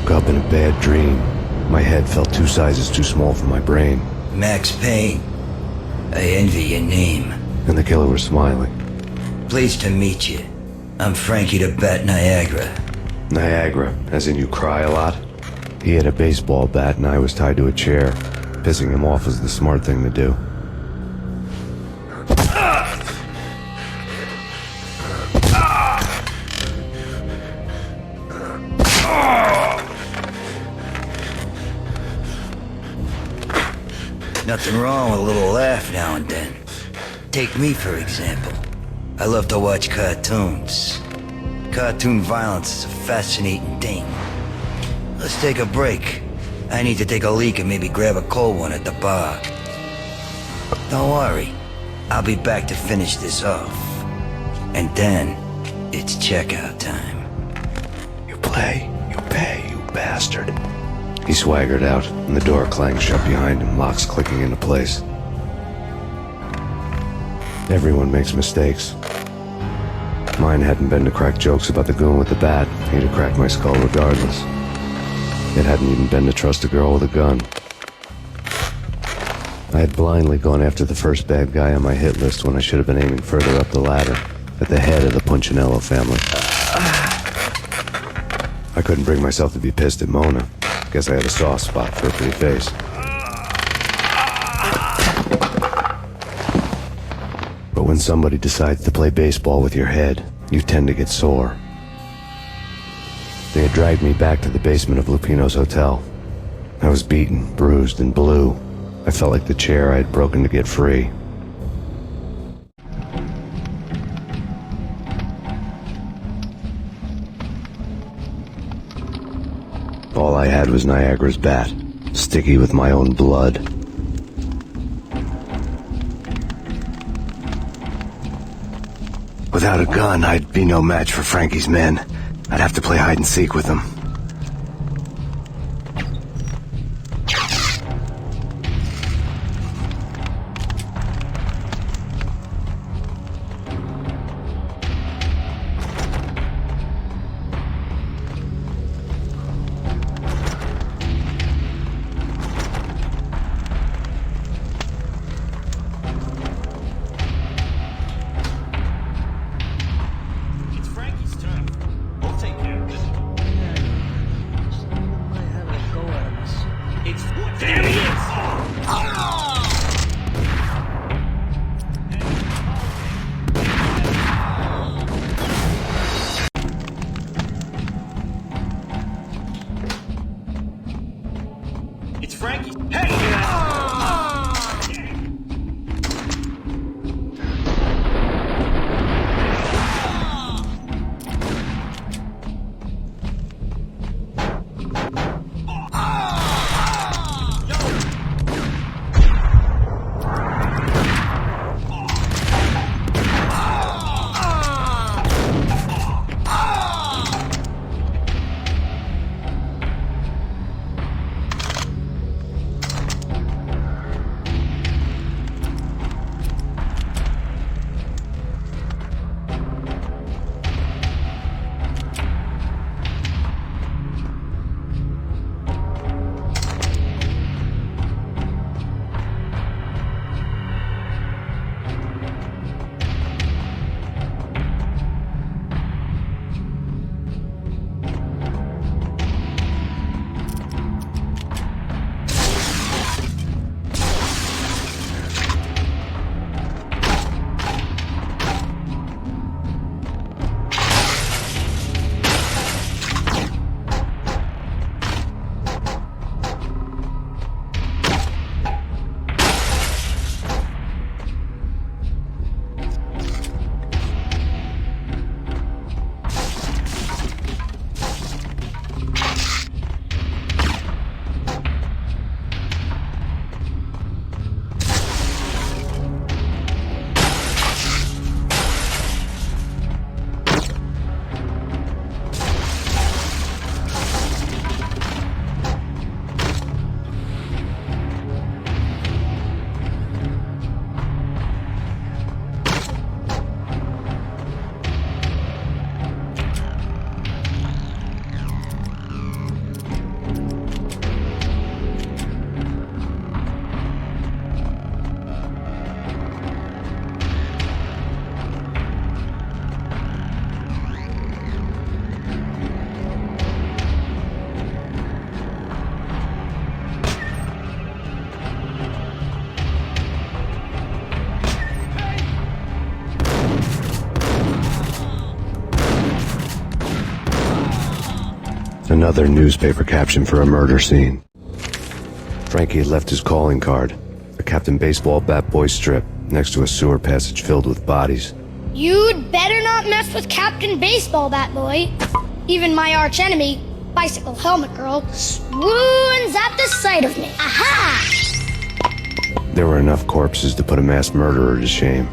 woke up in a bad dream. My head felt 2 sizes too small for my brain. Max Payne. I envy your name. And the killer was smiling. Pleased to meet you. I'm Frankie the Bat Niagara. Niagara, as in you cry a lot? He had a baseball bat and I was tied to a chair. Pissing him off was the smart thing to do. Nothing wrong with a little laugh now and then. Take me, for example. I love to watch cartoons. Cartoon violence is a fascinating thing. Let's take a break. I need to take a leak and maybe grab a cold one at the bar. Don't worry. I'll be back to finish this off. And then, it's checkout time. You play, you pay, you bastard. He swaggered out, and the door clanged shut behind him, locks clicking into place. Everyone makes mistakes. Mine hadn't been to crack jokes about the goon with the bat. He'd have cracked my skull regardless. It hadn't even been to trust a girl with a gun. I had blindly gone after the first bad guy on my hit list when I should have been aiming further up the ladder, at the head of the Punchinello family. I couldn't bring myself to be pissed at Mona. Guess I had a soft spot for her pretty face. But when somebody decides to play baseball with your head, you tend to get sore. They had dragged me back to the basement of Lupino's hotel. I was beaten, bruised, and blue. I felt like the chair I had broken to get free. All I had was Niagara's bat, sticky with my own blood. Without a gun, I'd be no match for Frankie's men. I'd have to play hide and seek with them. another newspaper caption for a murder scene. Frankie had left his calling card, a Captain Baseball bat boy strip, next to a sewer passage filled with bodies. You'd better not mess with Captain Baseball Bat Boy. Even my archenemy, Bicycle Helmet Girl, swoons at the sight of me. Aha! There were enough corpses to put a mass murderer to shame.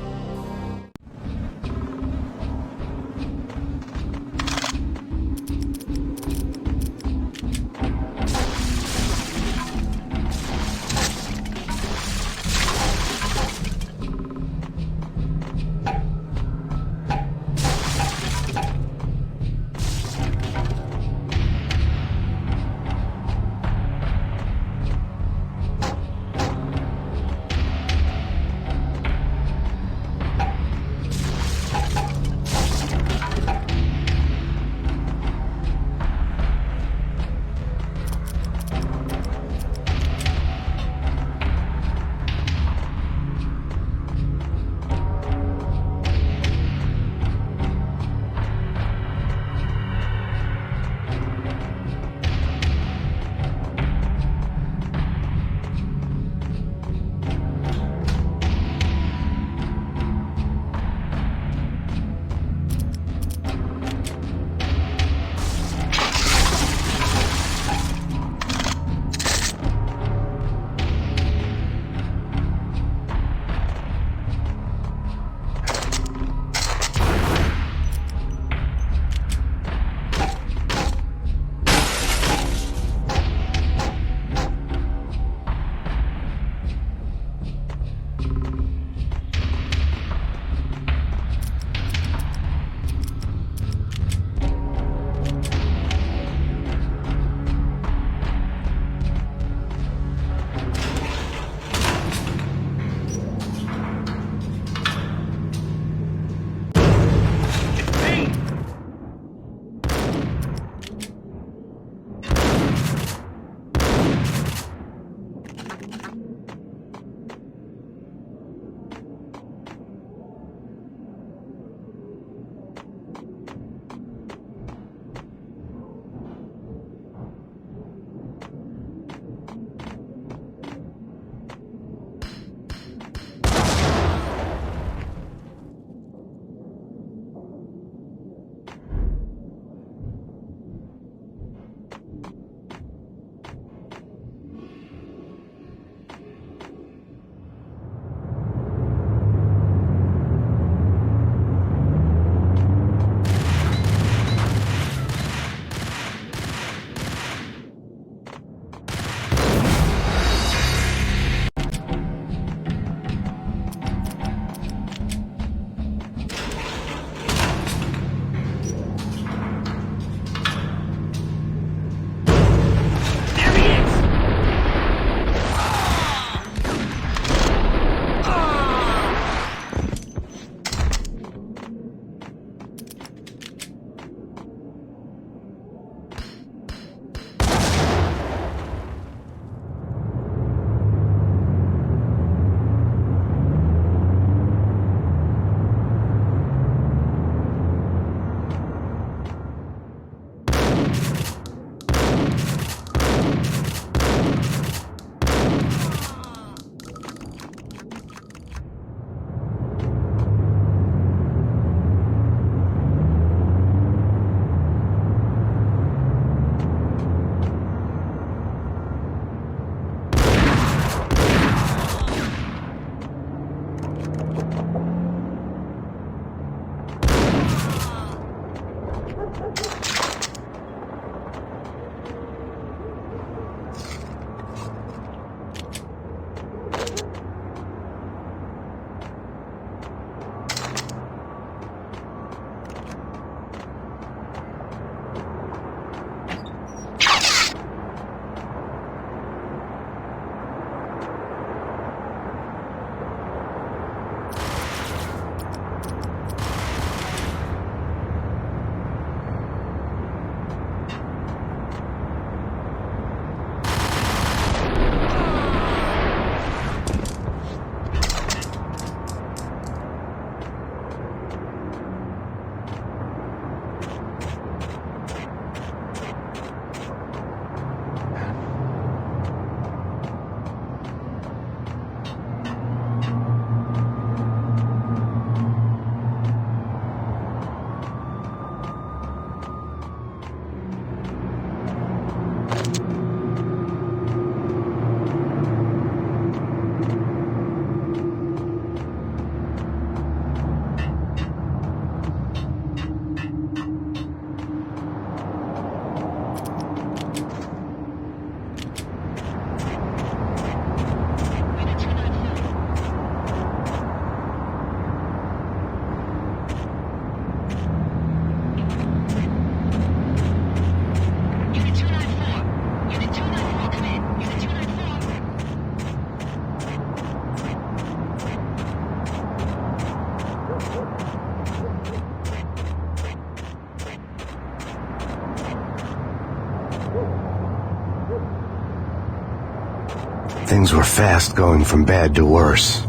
Things were fast going from bad to worse.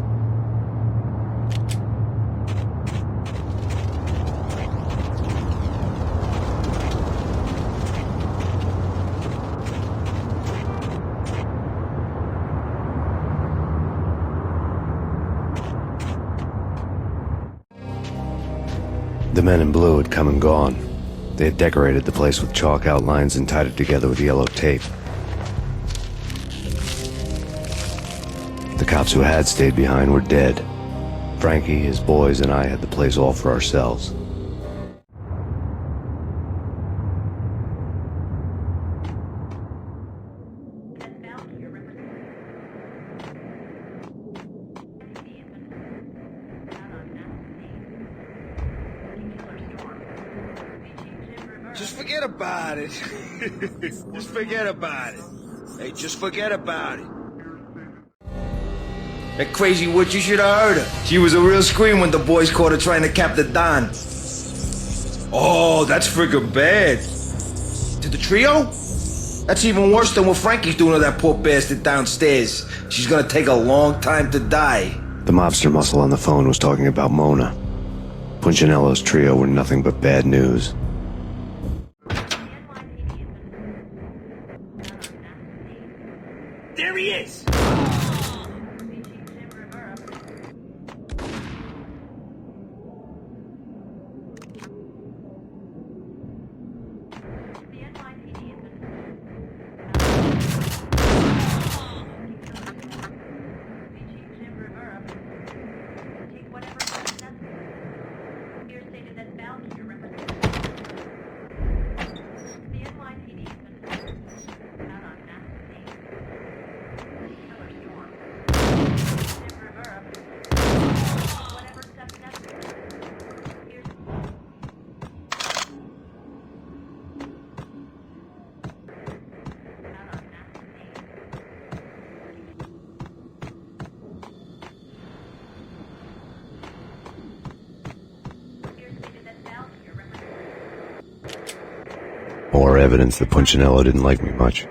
The men in blue had come and gone. They had decorated the place with chalk outlines and tied it together with yellow tape. The cops who had stayed behind were dead. Frankie, his boys, and I had the place all for ourselves. Just forget about it. Just forget about it. Hey, just forget about it. That crazy witch, you should have heard her. She was a real scream when the boys caught her trying to cap the Don. Oh, that's friggin' bad. To the trio? That's even worse than what Frankie's doing to that poor bastard downstairs. She's gonna take a long time to die. The mobster muscle on the phone was talking about Mona. Punchinello's trio were nothing but bad news. There he is! More evidence that Punchinello didn't like me much.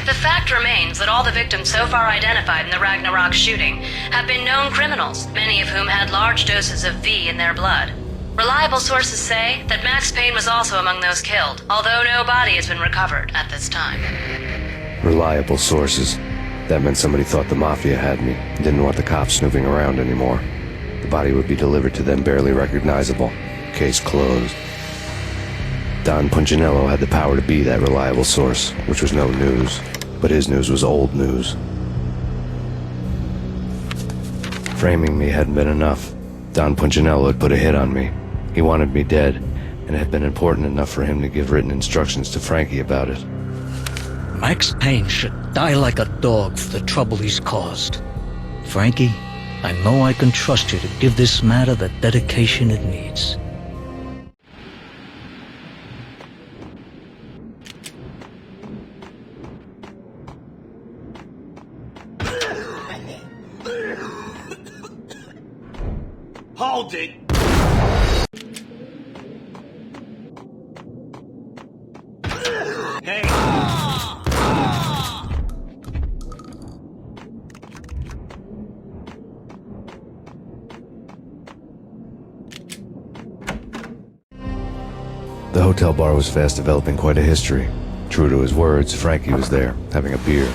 The fact remains that all the victims so far identified in the Ragnarok shooting have been known criminals, many of whom had large doses of V in their blood. Reliable sources say that Max Payne was also among those killed, although no body has been recovered at this time. Reliable sources. That meant somebody thought the Mafia had me, and didn't want the cops snooping around anymore. The body would be delivered to them barely recognizable. Case closed. Don Punchinello had the power to be that reliable source, which was no news. But his news was old news. Framing me hadn't been enough. Don Punchinello had put a hit on me. He wanted me dead, and it had been important enough for him to give written instructions to Frankie about it. Max Payne should die like a dog for the trouble he's caused. Frankie, I know I can trust you to give this matter the dedication it needs. Hold it! Hey! The hotel bar was fast developing quite a history. True to his words, Frankie was there, having a beer.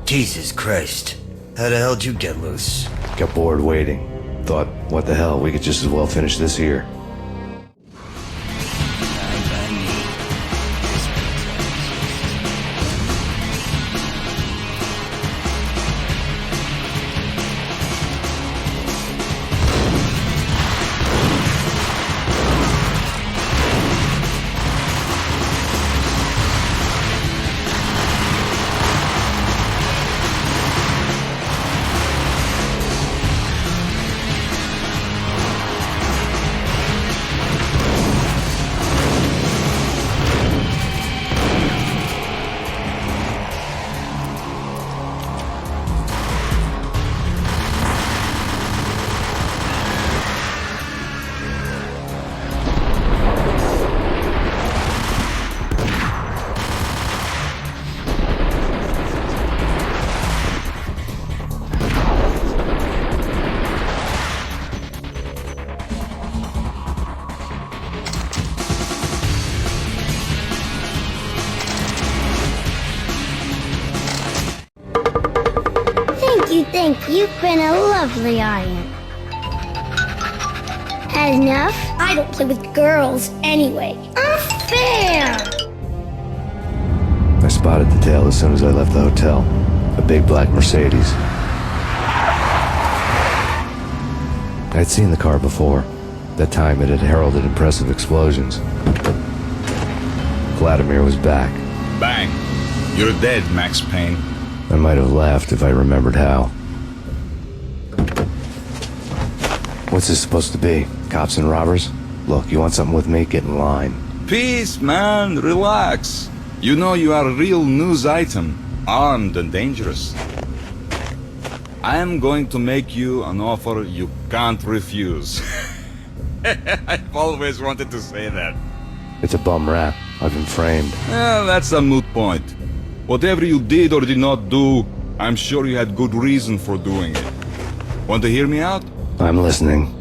Jesus Christ. How the hell did you get loose? Got bored waiting. Thought, what the hell, we could just as well finish this here. You think you've been a lovely iron. Had enough? I don't play with girls anyway. Unfair! I spotted the tail as soon as I left the hotel. A big black Mercedes. I'd seen the car before. That time it had heralded impressive explosions. Vladimir was back. Bang! You're dead, Max Payne. I might have laughed if I remembered how. What's this supposed to be? Cops and robbers? Look, you want something with me? Get in line. Peace, man. Relax. You know you are a real news item. Armed and dangerous. I am going to make you an offer you can't refuse. I've always wanted to say that. It's a bum rap. I've been framed. That's a moot point. Whatever you did or did not do, I'm sure you had good reason for doing it. Want to hear me out? I'm listening.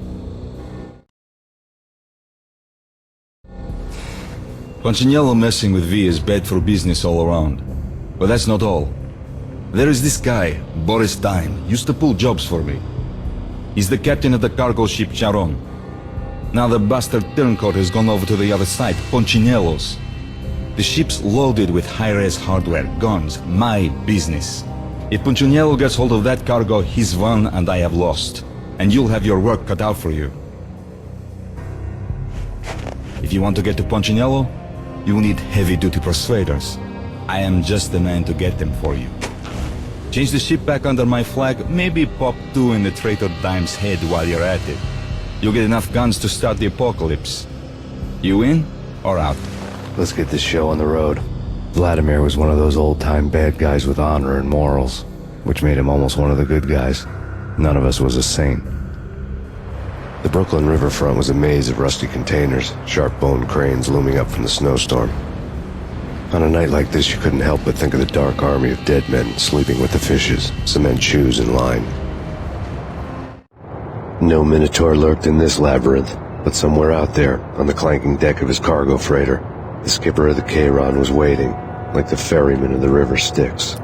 Punchinello messing with V is bad for business all around. But that's not all. There is this guy, Boris Dime, used to pull jobs for me. He's the captain of the cargo ship Charon. Now the bastard turncoat has gone over to the other side, Punchinello's. The ship's loaded with high-res hardware, guns, my business. If Punchinello gets hold of that cargo, he's won and I have lost. And you'll have your work cut out for you. If you want to get to Punchinello, you will need heavy-duty persuaders. I am just the man to get them for you. Change the ship back under my flag, maybe pop 2 in the traitor Dime's head while you're at it. You'll get enough guns to start the apocalypse. You in or out? Let's get this show on the road. Vladimir was one of those old-time bad guys with honor and morals, which made him almost one of the good guys. None of us was a saint. The Brooklyn riverfront was a maze of rusty containers, sharp-boned cranes looming up from the snowstorm. On a night like this, you couldn't help but think of the dark army of dead men sleeping with the fishes, cement shoes in line. No Minotaur lurked in this labyrinth, but somewhere out there, on the clanking deck of his cargo freighter, the skipper of the Chiron was waiting, like the ferryman of the river Styx.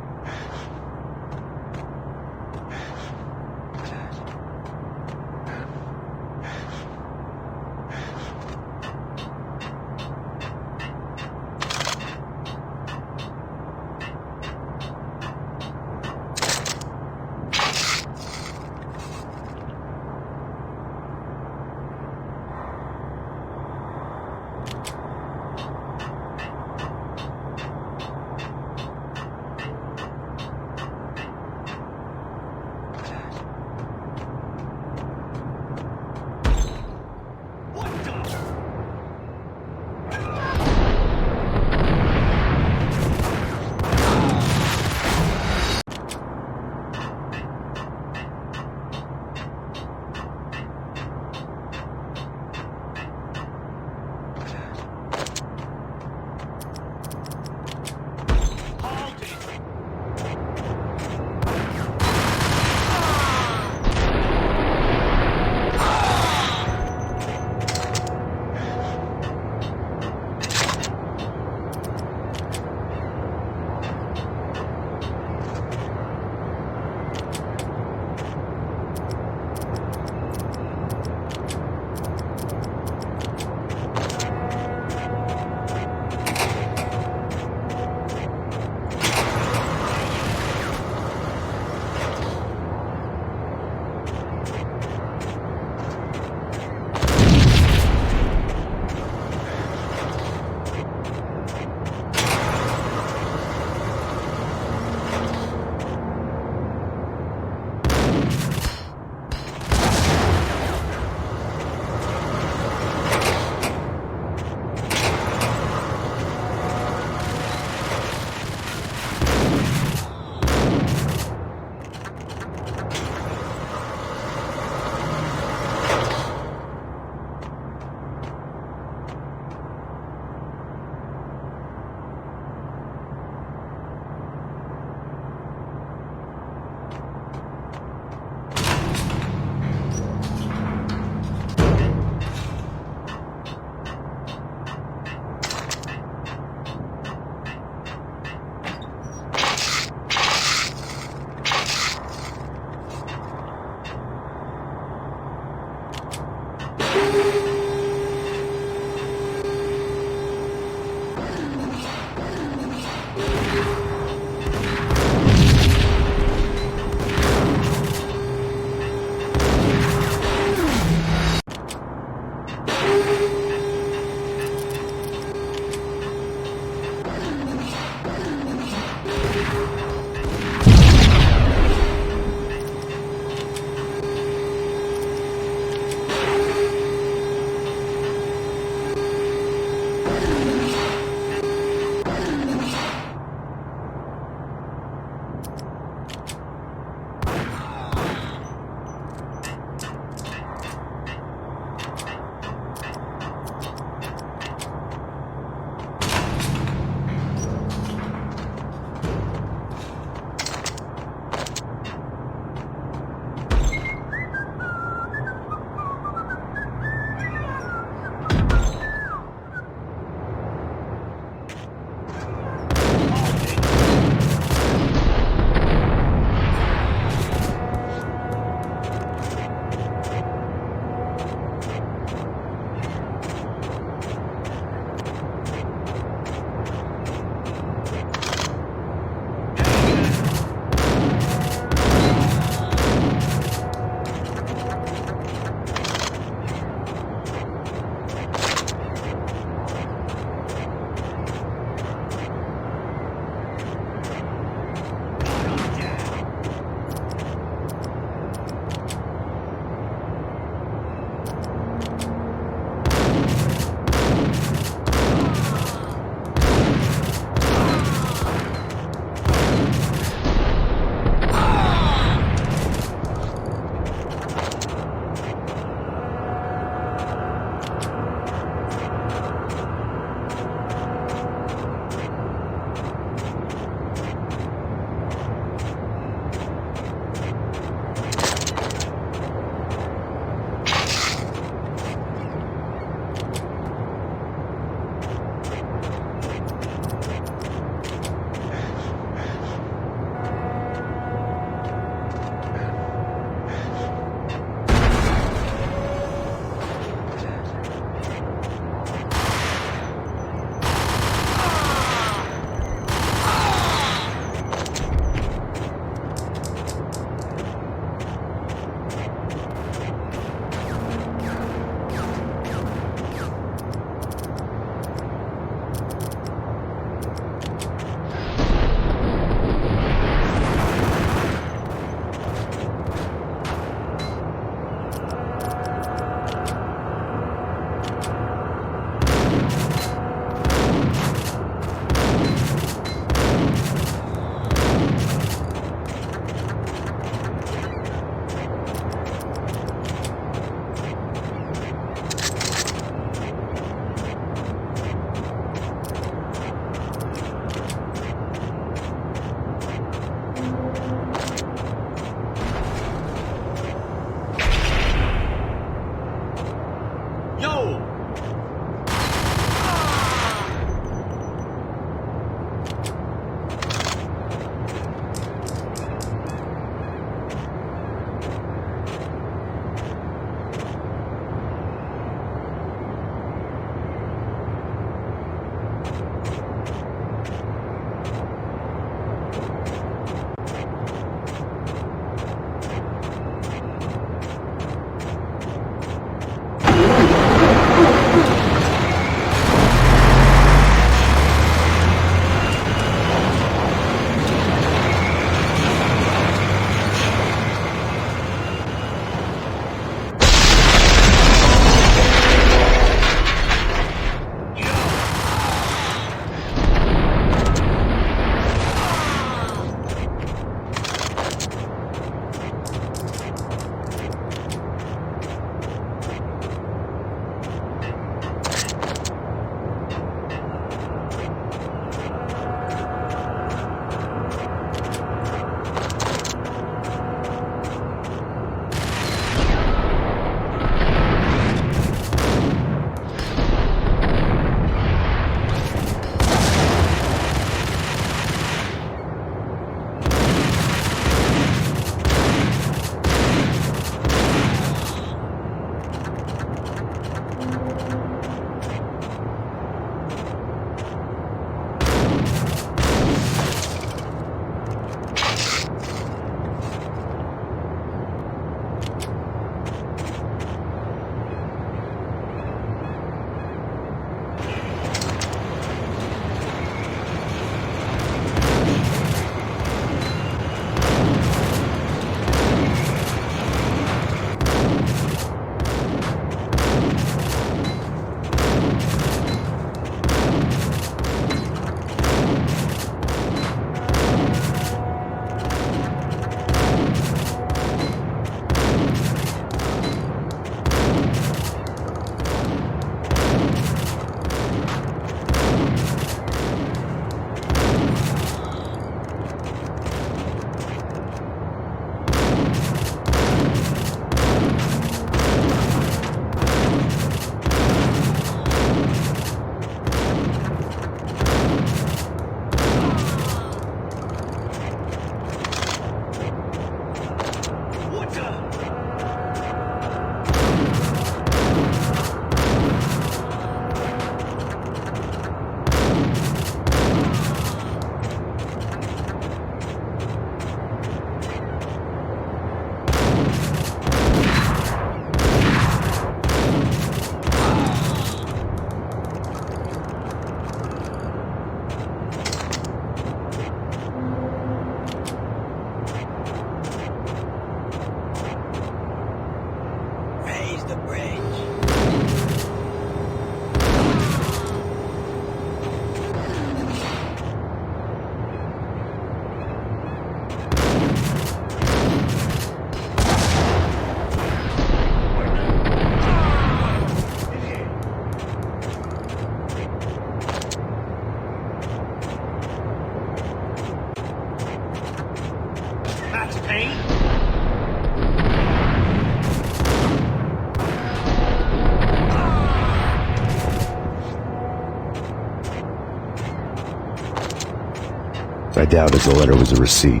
I doubted the letter was a receipt.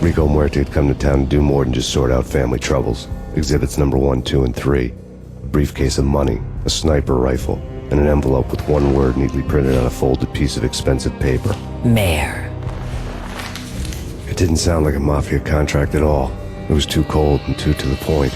Rico Muerte had come to town to do more than just sort out family troubles. Exhibits number 1, 2, and 3. A briefcase of money, a sniper rifle, and an envelope with one word neatly printed on a folded piece of expensive paper. Mayor. It didn't sound like a mafia contract at all. It was too cold and too to the point.